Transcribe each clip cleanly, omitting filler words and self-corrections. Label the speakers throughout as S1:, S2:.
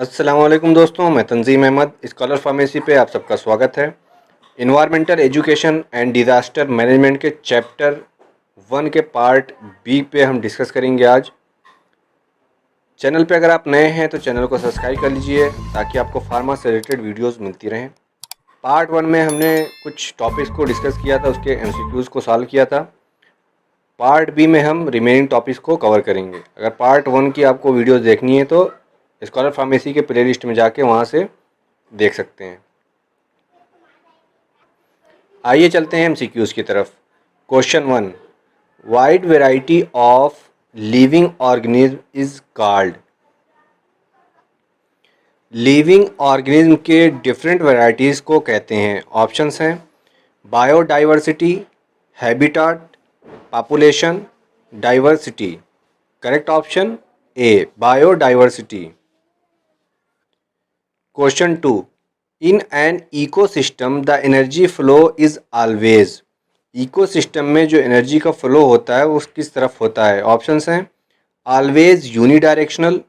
S1: अस्सलामुअलैकुम दोस्तों, मैं तंजीम अहमद स्कॉलर फार्मेसी पे आप सबका स्वागत है। Environmental education and disaster management के चैप्टर 1 के पार्ट बी पे हम डिस्कस करेंगे आज। चैनल पे अगर आप नए हैं तो चैनल को सब्सक्राइब कर लीजिए ताकि आपको फार्मा से रिलेटेड वीडियोस मिलती रहें। पार्ट 1 में हमने कुछ टॉपिक्स को डिस्कस किया था, उसके एमसीक्यूज़ को सॉल्व किया था। पार्ट बी में हम रिमेनिंग टॉपिक्स को कवर करेंगे। अगर पार्ट 1 की आपको वीडियोस देखनी है तो स्कॉलर फार्मेसी के प्लेलिस्ट में जाके वहाँ से देख सकते हैं। आइए चलते हैं एमसीक्यूज़ की तरफ। Question 1, wide variety of living organism is called. Living organism के डिफरेंट वैरायटीज़ को कहते हैं। ऑप्शंस हैं biodiversity, habitat, population, diversity. Correct option A biodiversity. Question 2, in an ecosystem the energy flow is always. Ecosystem में जो energy का flow होता है वो किस तरफ होता है। ऑप्शंस हैं always unidirectional,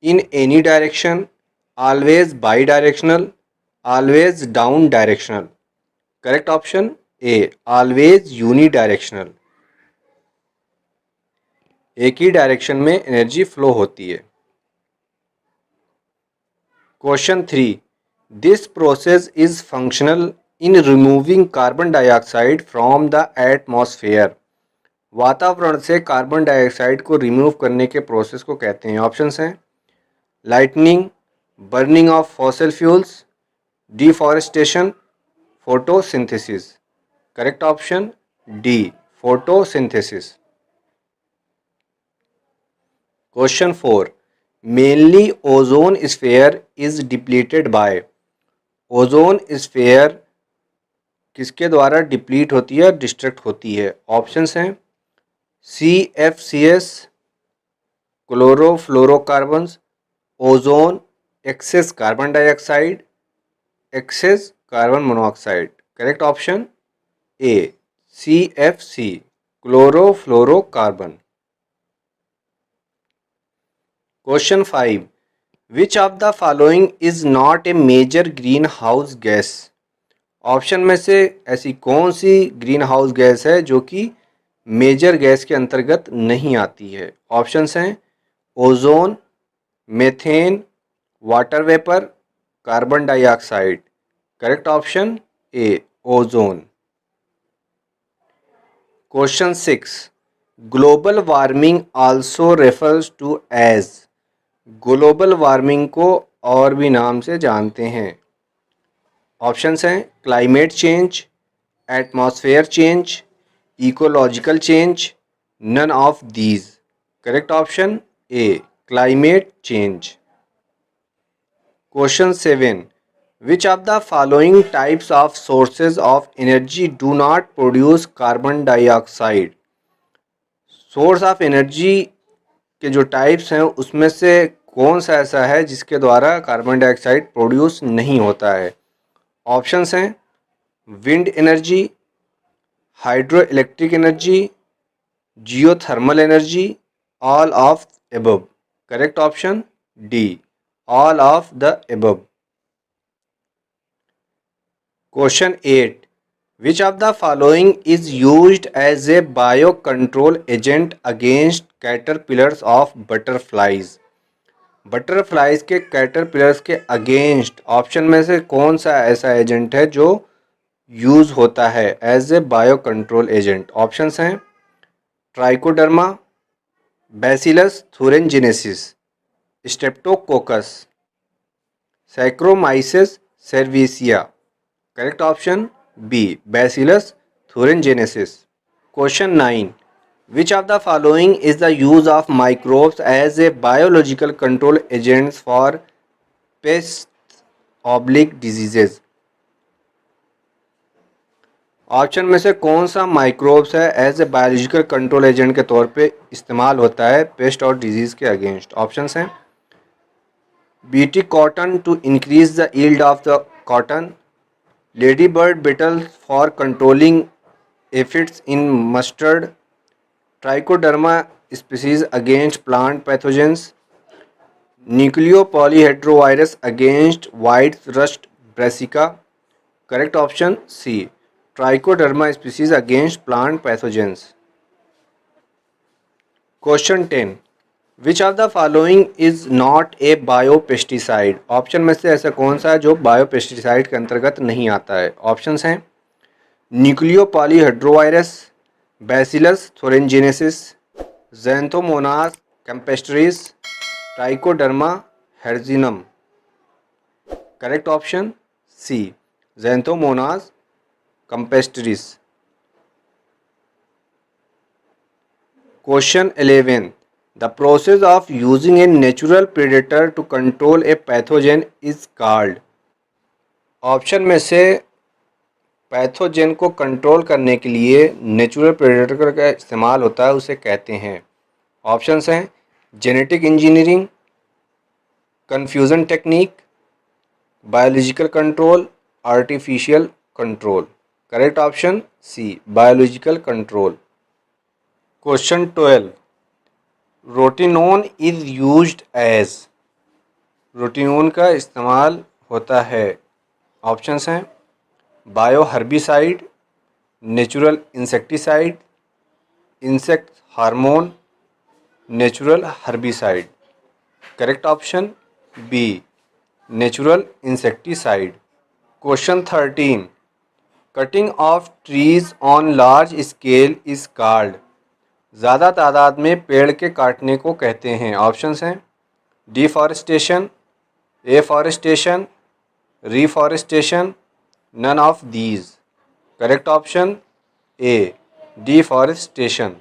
S1: in any direction, always bidirectional, always down directional. Correct option A always unidirectional. एक ही डायरेक्शन में एनर्जी फ्लो होती है। Question 3, this process is functional in removing carbon dioxide from the atmosphere. वातावरण से carbon dioxide को remove करने के प्रोसेस को कहते हैं। ऑप्शंस हैं lightning, burning of fossil fuels, deforestation, photosynthesis. Correct option D photosynthesis. Question 4, mainly ozone sphere is depleted by. Ozone sphere किसके द्वारा डिप्लीट होती है, डिस्ट्रक्ट होती है। ऑप्शंस हैं CFCs, chlorofluorocarbons, ozone, excess carbon dioxide, excess carbon monoxide. Correct option A CFC chlorofluorocarbon. Question 5, which of the following is not a major greenhouse gas. Option में से ऐसी कौन सी ग्रीन हाउस गैस है जो कि major gas के अंतर्गत नहीं आती है। ऑप्शंस हैं ozone, methane, water vapour, carbon dioxide. Correct option A ozone. Question 6, global warming also refers to as. Global warming को और भी नाम से जानते हैं। ऑप्शंस हैं climate change, atmosphere change, ecological change, none of these. Correct option A climate change. Question 7, which of the following types of sources of energy do not produce carbon dioxide. Source of energy के जो types हैं उसमें से कौन सा ऐसा है जिसके द्वारा कार्बन डाइऑक्साइड प्रोड्यूस नहीं होता है। ऑप्शंस हैं wind energy, hydro electric energy, geothermal energy, all of above. Correct option D all of the above. Question 8, which of the following is used as a bio control agent against caterpillars of butterflies. Butterflies के caterpillars के against option में से कौन सा ऐसा agent है जो use होता है as a bio control agent. Options हैं Trichoderma, Bacillus thuringiensis, Streptococcus, Saccharomyces cerevisiae. Correct option B Bacillus thuringiensis. Question 9, which of the following is the use of microbes as a biological control agents for pest oblique diseases. Option में से कौन सा microbes है as a biological control agent के तौर पे इस्तेमाल होता है पेस्ट और डिजीज़ के अगेंस्ट। ऑप्शंस हैं BT cotton to increase the yield of the cotton, ladybird beetle for controlling aphids in mustard, Trichoderma species against plant pathogens, nucleopolyhedrovirus against white rust brassica. Correct option C. Trichoderma species against plant pathogens. Question 10, which of the following is not a biopesticide. Option में से ऐसा कौन सा है जो biopesticide के अंतर्गत नहीं आता है। ऑप्शंस हैं nucleopolyhedrovirus, Bacillus thuringiensis, Xanthomonas campestris, Trichoderma harzianum. Correct option C, Xanthomonas campestris. Question 11, the process of using a natural predator to control a pathogen is called. Option में से पैथोजेन को control करने के लिए natural predator का इस्तेमाल होता है, उसे कहते हैं। ऑप्शंस हैं genetic engineering, confusion technique, biological control, artificial control. Correct option C, biological control. Question 12, rotenone is used as. Rotenone का इस्तेमाल होता है। ऑप्शंस हैं bio herbicide, natural insecticide, insect hormone, natural herbicide. Correct option B, natural insecticide. Question 13, cutting of trees on large scale is called. ज़्यादा तादाद में पेड़ के काटने को कहते हैं। ऑप्शंस हैं deforestation, afforestation, reforestation, none of these. Correct option A, deforestation.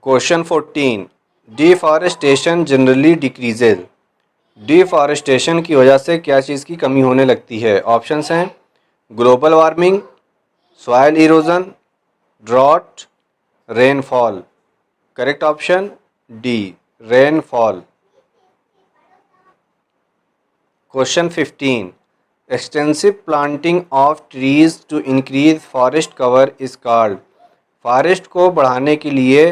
S1: Question 14, deforestation generally decreases. Deforestation की वजह से क्या चीज़ की कमी होने लगती है। ऑप्शंस हैं global warming, soil erosion, drought, rainfall. Correct option D, rainfall. Question 15, extensive planting of trees to increase forest cover is called. Forest को बढ़ाने के लिए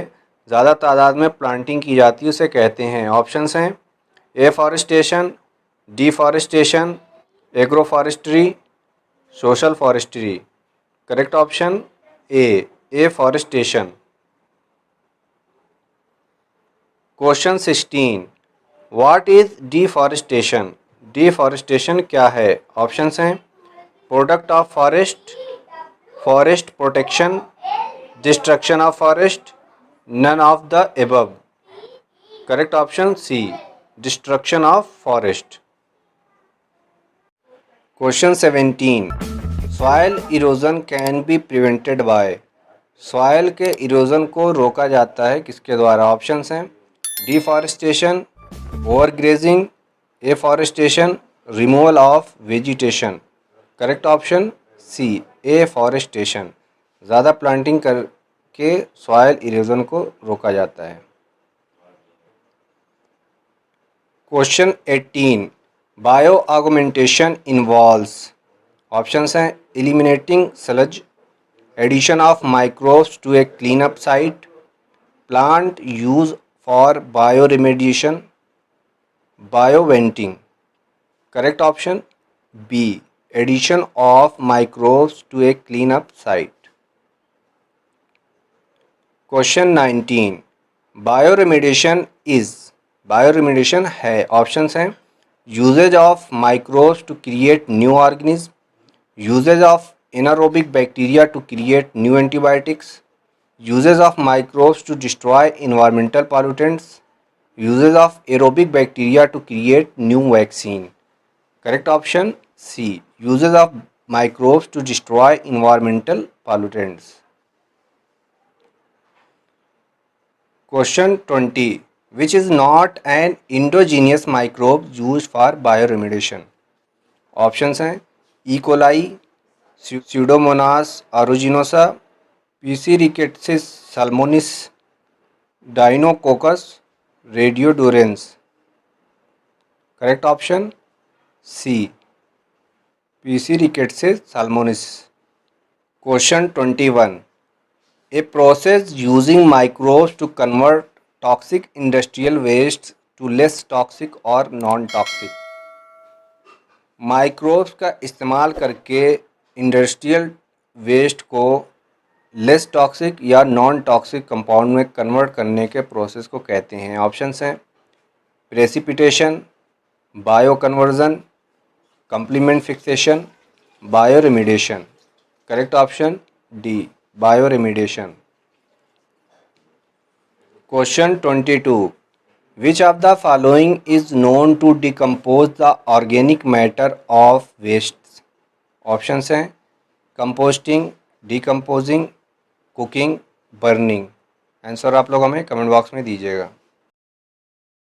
S1: ज़्यादा तादाद में प्लांटिंग की जाती है, उसे कहते हैं। ऑप्शंस हैं afforestation, deforestation, agroforestry, social forestry. Correct option A, afforestation. Question 16, what is deforestation. Deforestation क्या है। ऑप्शंस हैं product of forest, forest protection, destruction of forest, none of the above. Correct option C, destruction of forest. Question 17, soil erosion can be prevented by. Soil के erosion को रोका जाता है किसके द्वारा। ऑप्शंस हैं deforestation, overgrazing, afforestation, removal of vegetation. Correct option C, afforestation. ज़्यादा planting करके सॉइल इरोजन को रोका जाता है। Question 18, bio augmentation involves. Options हैं eliminating sludge, addition of microbes to a cleanup site, plant use for bio remediation, bioventing. Correct option B, addition of microbes to a cleanup site. Question 19, bio remediation is. Bio remediation है। Options हैं uses of microbes to create new organism, uses of anaerobic bacteria to create new antibiotics, uses of microbes to destroy environmental pollutants, uses of aerobic bacteria to create new vaccine. Correct option C, uses of microbes to destroy environmental pollutants. Question 20, which is not an indigenous microbe use for bioremediation. Options हैं E coli, Pseudomonas aeruginosa, Piscirickettsia salmonis, Deinococcus radiodurans. Correct option C, Piscirickettsia salmonis. Question 21, a process using microbes to convert toxic industrial waste to less toxic और non toxic. Microbes का इस्तेमाल करके industrial waste को less toxic या non toxic compound में convert करने के process को कहते हैं। ऑप्शंस हैं precipitation, bio conversion, complement fixation, bio remediation. Correct option D, bio remediation. Question 22, which of the following is known to decompose the organic matter of waste. Options हैं composting, decomposing, cooking, burning. Answer आप लोग हमें comment box में दीजिएगा।